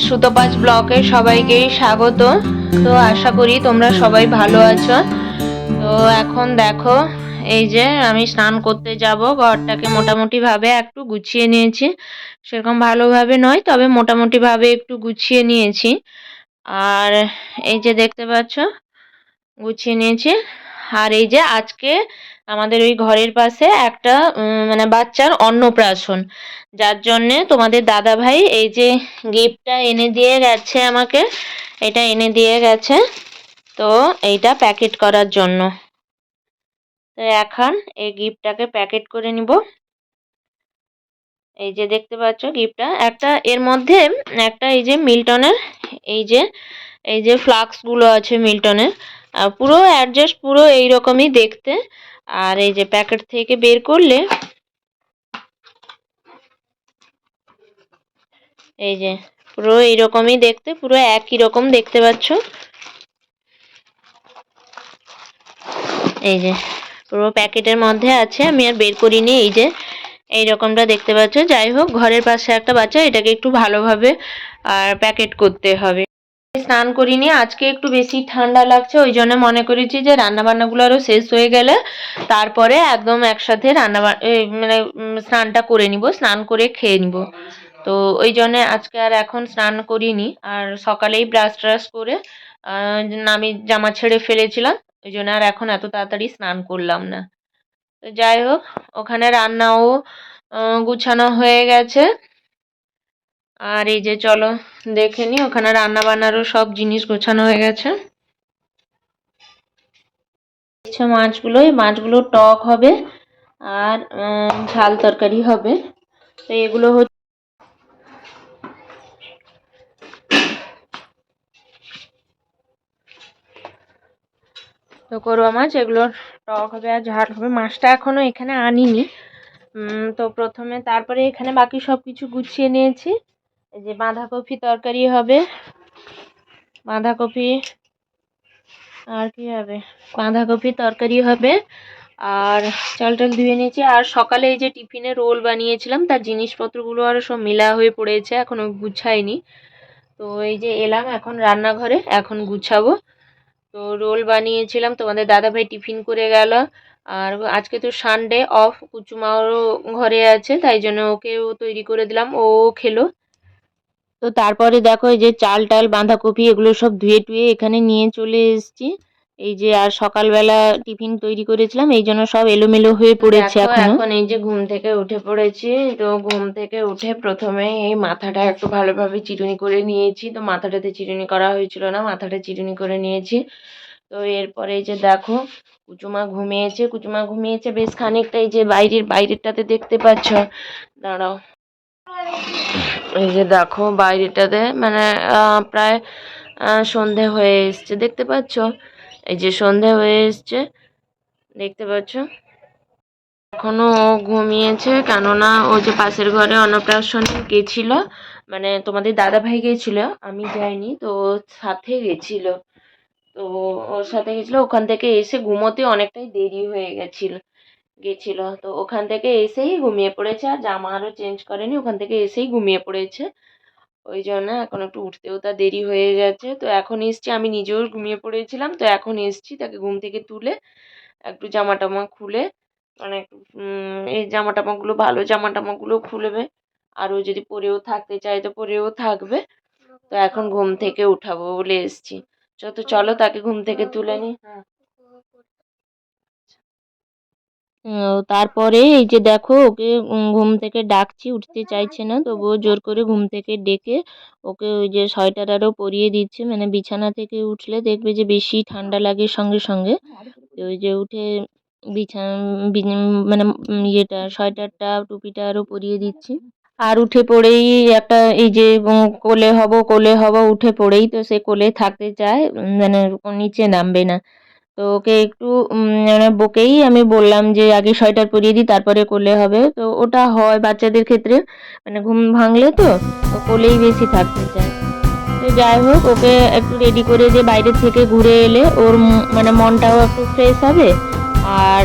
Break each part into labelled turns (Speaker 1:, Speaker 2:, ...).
Speaker 1: সুতোপাজ ব্লকে সবাইকে স্বাগত। তো আশা করি তোমরা সবাই ভালো আছো। তো এখন দেখো, এই যে আমি স্নান করতে যাব, ঘরটাকে মোটামুটি ভাবে একটু গুছিয়ে নিয়েছি। সেরকম ভালোভাবে নয়, তবে মোটামুটি ভাবে একটু গুছিয়ে নিয়েছি। আর এই যে দেখতে পাচ্ছ, গুছিয়ে নিয়েছি। আর এই যে আজকে আমাদের ওই ঘরের পাশে একটা মানে বাচ্চার অন্নপ্রাশন, যার জন্যে তোমাদের দাদা ভাই এই যে গিফটটা এনে দিয়ে গেছে আমাকে, এটা এনে দিয়ে গেছে। তো এইটা প্যাকেট করার জন্য, তো এখন এই গিফটটাকে প্যাকেট করে নিব। এই যে দেখতে পাচ্ছ গিফটটা, একটা এর মধ্যে একটা এই যে মিল্টনের এই যে ফ্লাক্সগুলো আছে মিল্টনের, পুরো অ্যাডজাস্ট পুরো এইরকমই দেখতে। আর এই যে প্যাকেট থেকে বের করলে এই যে পুরো এইরকমই দেখতে, পুরো একই রকম দেখতে পাচ্ছ। এই যে পুরো প্যাকেটের মধ্যে আছে, আমি আর বের করিনি। এই যে এইরকমটা দেখতে পাচ্ছ। যাই হোক, ঘরের পাশে একটা বাচ্চা, এটাকে একটু ভালোভাবে আর প্যাকেট করতে হবে। স্নান করিনি আজকে, একটু বেশি ঠান্ডা লাগছে, ওই জন্য মনে করেছি যে রান্নাবান্নাগুলো আরও শেষ হয়ে গেলে তারপরে একদম একসাথে মানে স্নানটা করে নিব, স্নান করে খেয়ে নিব। তো ওই জন্যে আজকে আর এখন স্নান করিনি। আর সকালেই ব্রাশ ট্রাশ করে আমি জামা ছেড়ে ফেলেছিলাম, ওই জন্য আর এখন এত তাড়াতাড়ি স্নান করলাম না। তো যাই হোক, ওখানে রান্নাও গুছানো হয়ে গেছে। আর এই যে চলো দেখে নি, ওখানে রান্না বান্নারও সব জিনিস গোছানো হয়ে গেছে। মাছগুলো, এই মাছগুলো টক হবে আর ঝাল তরকারি হবে। তো এগুলো হচ্ছে তো করবা মাছ, এগুলো টক হবে আর ঝাল হবে। মাছটা এখনো এখানে আনিনি। তো প্রথমে তারপরে এখানে বাকি সব কিছু গুছিয়ে নিয়েছি। এই যে বাঁধাকপি তরকারি হবে, বাঁধাকপি আর কি হবে, বাঁধাকপি তরকারি হবে। আর চাল টাল ধুয়ে নিয়েছি। আর সকালে এই যে টিফিনে রোল বানিয়েছিলাম, তার জিনিসপত্রগুলো আরও সব মেলা হয়ে পড়েছে, এখনও গুছাইনি। তো এই যে এলাম এখন রান্নাঘরে, এখন গুছাবো। তো রোল বানিয়েছিলাম, তোমাদের দাদাভাই টিফিন করে গেল। আর আজকে তো সানডে অফ, কুচুমাও ঘরে আছে, তাই জন্য ওকেও তৈরি করে দিলাম, ও খেলো। তো তারপরে দেখো, এই যে চাল টাল বাঁধাকপি এগুলো সব ধুয়ে টুয়ে এখানে নিয়ে চলে এসেছি। এই যে আর সকালবেলা টিফিন তৈরি করেছিলাম, এই জন্য সব এলোমেলো হয়ে পড়েছে এখন এই যে ঘুম থেকে উঠে পড়েছি। তো ঘুম থেকে উঠে প্রথমে এই মাথাটা একটু ভালোভাবে চিরুনি করে নিয়েছি। তো মাথাটাতে চিরুনি করা হয়েছিল না, মাথাটা চিরুনি করে নিয়েছি। তো এরপরে এই যে দেখো, কুচুমা ঘুমিয়েছে বেশ খানিকটা। এই যে বাইরেরটাতে দেখতে পাচ্ছ, দাঁড়াও, এই যে দেখো বাইরেটাতে মানে প্রায় সন্ধে হয়ে এসছে, দেখতে পাচ্ছ? এই যে সন্ধে হয়ে এসছে, দেখতে পাচ্ছ? এখনো ও ঘুমিয়েছে, কেননা ও যে পাশের ঘরে অন্নপ্রাশনে গেছিল, মানে তোমাদের দাদা ভাই গেছিল, আমি যাইনি, তো সাথে গেছিল। তো ওর সাথে গেছিল, ওখান থেকে এসে ঘুমোতে অনেকটাই দেরি হয়ে গেছিল। তো ওখান থেকে এসেই ঘুমিয়ে পড়েছে, আর জামা আরও চেঞ্জ করেনি, ওখান থেকে এসেই ঘুমিয়ে পড়েছে। ওই জন্য এখন একটু উঠতেও তার দেরি হয়ে যাচ্ছে। তো এখন এসছি, আমি নিজেও ঘুমিয়ে পড়েছিলাম, তো এখন এসছি তাকে ঘুম থেকে তুলে একটু জামা টামা খুলে, মানে একটু এই জামা টামাগুলো, ভালো জামা টামাগুলো খুলবে। আর ও যদি পরেও থাকতে চায় তো পরেও থাকবে। তো এখন ঘুম থেকে উঠাবো বলে এসছি। চলো তাকে ঘুম থেকে তুলে নি। তারপরে এই যে দেখো, ওকে ঘুম থেকে ডাকছি, উঠতে চাইছে না, তবুও জোর করে ঘুম থেকে ডেকে ওকে ওই যে সোয়েটার আরও পরিয়ে দিচ্ছে। মানে বিছানা থেকে উঠলে দেখবে যে বেশি ঠান্ডা লাগে সঙ্গে সঙ্গে। তো ওই যে উঠে বিছানা মানে ইয়েটা সোয়েটারটা টুপিটা আরও পরিয়ে দিচ্ছি। আর উঠে পড়েই একটা এই যে কোলে হব, উঠে পড়েই তো সে কোলে থাকতে চায়, মানে নিচে নামবে না। তো ওকে একটু মানে বকেই আমি বললাম যে আগে সোয়েটার পরিয়ে দিই, তারপরে কোলে হবে। তো ওটা হয় বাচ্চাদের ক্ষেত্রে, মানে ঘুম ভাঙলে তো কোলেই বেশি থাকতে চায়। তো যাই হোক, ওকে একটু রেডি করে দিয়ে বাইরে থেকে ঘুরে এলে ওর মানে মনটাও একটু ফ্রেশ হবে। আর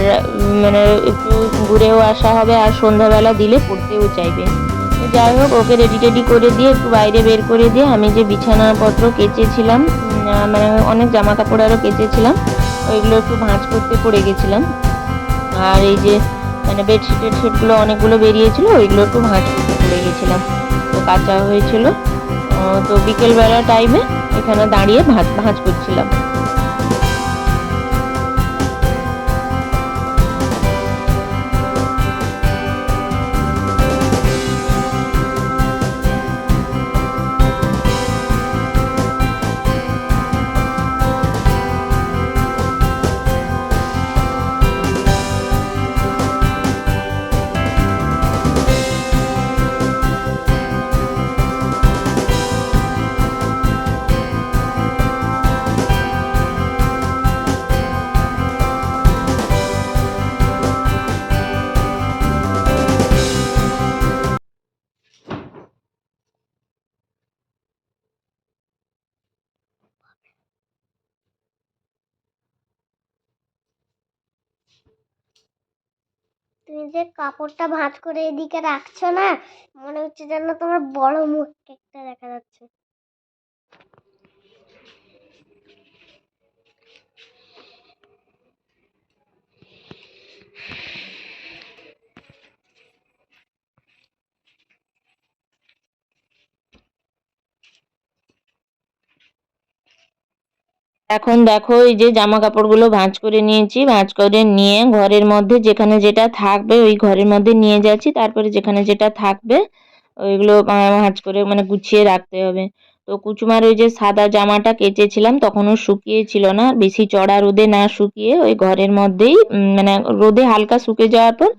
Speaker 1: মানে একটু ঘুরেও আসা হবে, আর সন্ধ্যাবেলা দিলে পড়তেও চাইবে। তো যাই হোক, ওকে রেডি টেডি করে দিয়ে একটু বাইরে বের করে দিয়ে আমি যে বিছানাপত্র কেচেছিলাম, মানে অনেক জামা কাপড় আরও কেচেছিলাম, ওইগুলো একটু ভাঁজ করতে পড়ে গেছিলাম। আর এই যে মানে বেডশিটের সেটগুলো অনেকগুলো বেরিয়েছিল, ওইগুলো একটু ভাঁজ করতে পড়ে গেছিলাম, তো কাঁচা হয়েছিল। তো বিকেলবেলা টাইমে এখানে দাঁড়িয়ে ভাঁজ করছিলাম।
Speaker 2: তুমি যে কাপড়টা ভাঁজ করে এদিকে রাখছো না, মনে হচ্ছে যেন তোমার বড় মুখ একটা দেখা যাচ্ছে।
Speaker 1: এখন দেখো, এই যে জামা কাপড়গুলো ভাঁজ করে নিয়েছি, ভাঁজ করে নিয়ে ঘরের মধ্যে যেখানে যেটা থাকবে ওই ঘরের মধ্যে নিয়ে যাচ্ছি, তারপরে যেখানে যেটা থাকবে ওইগুলো ভাঁজ করে মানে গুছিয়ে রাখতে হবে। তো কুচুমার ওই যে সাদা জামাটা কেচেছিলাম তখনও শুকিয়েছিল না, বেশি চড়া রোদে না শুকিয়ে ওই ঘরের মধ্যেই মানে রোদে হালকা শুকে যাওয়ার পর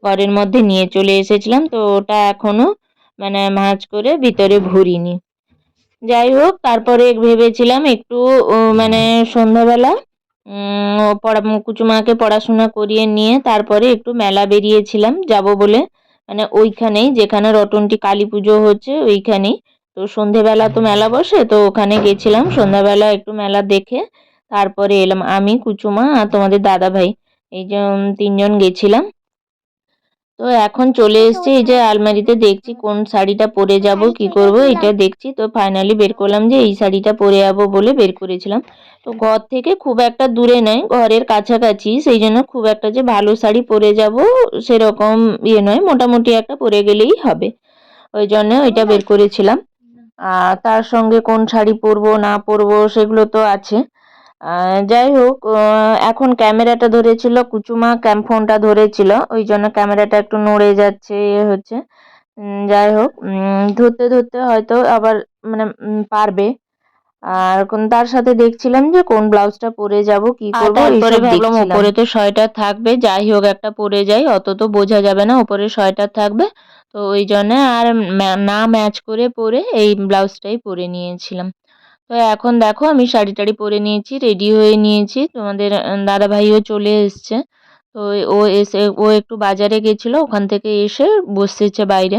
Speaker 1: ঘরের মধ্যে নিয়ে চলে এসেছিলাম। তো ওটা এখনো মানে ভাঁজ করে ভিতরে ভরিনি। যাই হোক, তারপরে ভেবেছিলাম একটু মানে সন্ধ্যাবেলা কুচুমাকে পড়াশোনা করিয়ে নিয়ে তারপরে একটু মেলা বেরিয়েছিলাম যাব বলে, মানে ওইখানেই যেখানে রটন্টি কালী পুজো হচ্ছে ওইখানেই। তো সন্ধেবেলা তো মেলা বসে, তো ওখানে গেছিলাম সন্ধ্যাবেলা একটু মেলা দেখে তারপরে এলাম। আমি, কুচুমা আর তোমাদের দাদা ভাই, এই যে তিনজন গেছিলাম। তো এখন চলে এসেছি, এই যে আলমারিতে দেখছি কোন শাড়িটা পরে যাব, কি করব এটা দেখছি। তো ফাইনালি বের করলাম যে এই শাড়িটা পরে যাবো বলে বের করেছিলাম। তো ঘর থেকে খুব একটা দূরে নয়, ঘরের কাছাকাছি, সেই জন্য খুব একটা যে ভালো শাড়ি পরে যাব সেরকম ইয়ে নয়, মোটামুটি একটা পরে গেলেই হবে, ওই জন্য ওইটা বের করেছিলাম। আর তার সঙ্গে কোন শাড়ি পরবো না পরবো সেগুলো তো আছে। যাই হোক, এখন ক্যামেরাটা ধরেছিল কুচুমা, ফোনটা ধরেছিল, ওই জন্য ক্যামেরাটা একটু নড়ে যাচ্ছে, হচ্ছে। যাই হোক, ধরতে ধরতে হয়তো আবার মানে পারবে। আর তার সাথে দেখছিলাম যে কোন ব্লাউজটা পরে যাব, কি করব, তারপরে ভাবলাম ওপরে তো সোয়েটার থাকবে, যাই হোক একটা পরে যাই, অত তো বোঝা যাবে না, ওপরে সোয়েটার থাকবে। তো ওই জন্য আর না ম্যাচ করে পরে এই ব্লাউজটাই পরে নিয়েছিলাম। তো এখন দেখো, আমি শাড়ি টাড়ি পরে নিয়েছি, রেডি হয়ে নিয়েছি, তোমাদের দাদা ভাইও চলে এসছে। তো ও একটু বাজারে গেছিলো, ওখান থেকে এসে বসেছে বাইরে।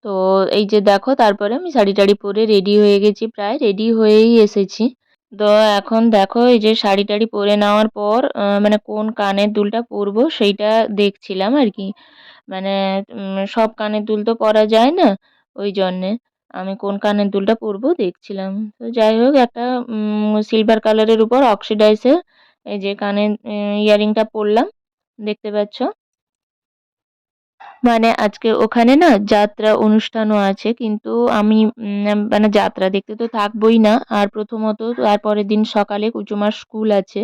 Speaker 1: তো এই যে দেখো, তারপরে আমি শাড়ি টাড়ি পরে রেডি হয়ে গেছি, প্রায় রেডি হয়েই এসেছি। তো এখন দেখো, এই যে শাড়ি টাড়ি পরে নেওয়ার পর মানে কোন কানের দুলটা পরবো সেইটা দেখছিলাম আর কি। মানে সব কানের দুল তো পরা যায় না, ওই জন্যে আমি কোন কানের দুলটা পরবো দেখছিলাম। তো যাই হোক, একটা সিলভার কালারের উপর অক্সিডাইসের এই যে কানের ইয়ারিংটা পরলাম, দেখতে পাচ্ছ। মানে আজকে ওখানে না যাত্রা অনুষ্ঠানও আছে, কিন্তু আমি মানে যাত্রা দেখতে তো থাকবোই না, আর প্রথমত তার পরের দিন সকালে কুচুমার স্কুল আছে,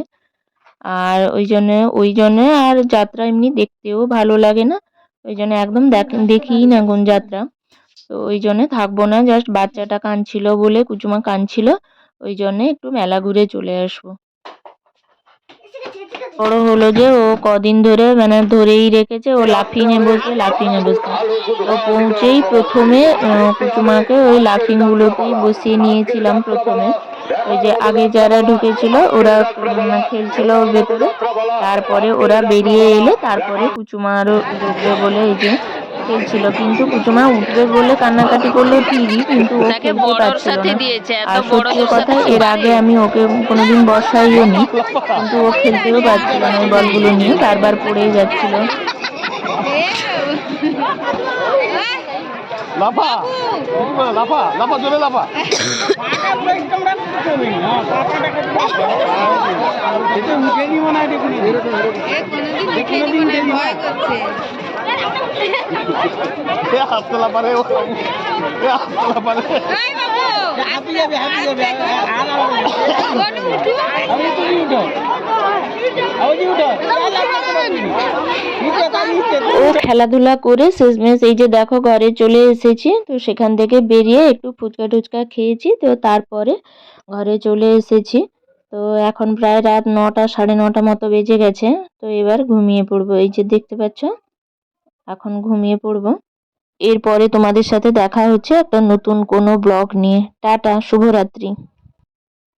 Speaker 1: আর ওই জন্য আর যাত্রা এমনি দেখতেও ভালো লাগে না, ওই জন্য একদম দেখিই না কোন যাত্রা। তো ওই জন্য থাকবো না, জাস্ট বাচ্চাটা কাঁদছিল বলে, কুচুমা কাঁদছিল, ওই জন্য একটু মেলা ঘুরে চলে আসবো। বড় হলো যে ও কদিন ধরে মানে ধরেই রেখেছে, ও লাফিংয়ে বসবে। তো পৌঁছেই প্রথমে কুচুমাকে ওই লাফিং গুলোতেই বসিয়ে নিয়েছিলাম প্রথমে। ওই যে আগে যারা ঢুকেছিল ওরা খেলছিল ওর ভেতরে, তারপরে ওরা বেরিয়ে এলে তারপরে কুচুমা আরও ঢুকবে বলে এই যে খেলছিল, কিন্তু কুচুমা উঠবে বলে কান্নাকাটি করলো ঠিকই, কিন্তু ও খেলতে পারছিল না। আর সত্যি কথা, এর আগে আমি ওকে কোনোদিন বসাইও নি, কিন্তু ও খেলতেও পারছিল না ওই বলগুলো নিয়ে, বারবার পড়েই যাচ্ছিল।
Speaker 3: লাফা লাফা লাফা জোরে লাফা উঠেনি মনে হয় দেখুন
Speaker 4: ভয় করছে।
Speaker 3: হাততলা পারে হাততলা পারে
Speaker 4: এই বাবু,
Speaker 3: হাঁপি যাবে হাঁপি যাবে
Speaker 4: গনু উঠো।
Speaker 3: আমি তুমি উঠো আমি উঠো
Speaker 1: ও খেলাধুলা করে শেষমেশ এই যে দেখো ঘরে চলে এসেছি। তো সেখান থেকে বেরিয়ে একটু ফুচকা টুচকা খেয়েছি, তো তারপরে ঘরে চলে এসেছি। তো এখন প্রায় রাত 9টা 9:30 মতো বেজে গেছে। তো এবার ঘুমিয়ে পড়বো, এই যে দেখতে পাচ্ছ এখন ঘুমিয়ে পড়বো। এরপরে তোমাদের সাথে দেখা হচ্ছে একটা নতুন কোনো ব্লগ নিয়ে। টাটা, শুভরাত্রি।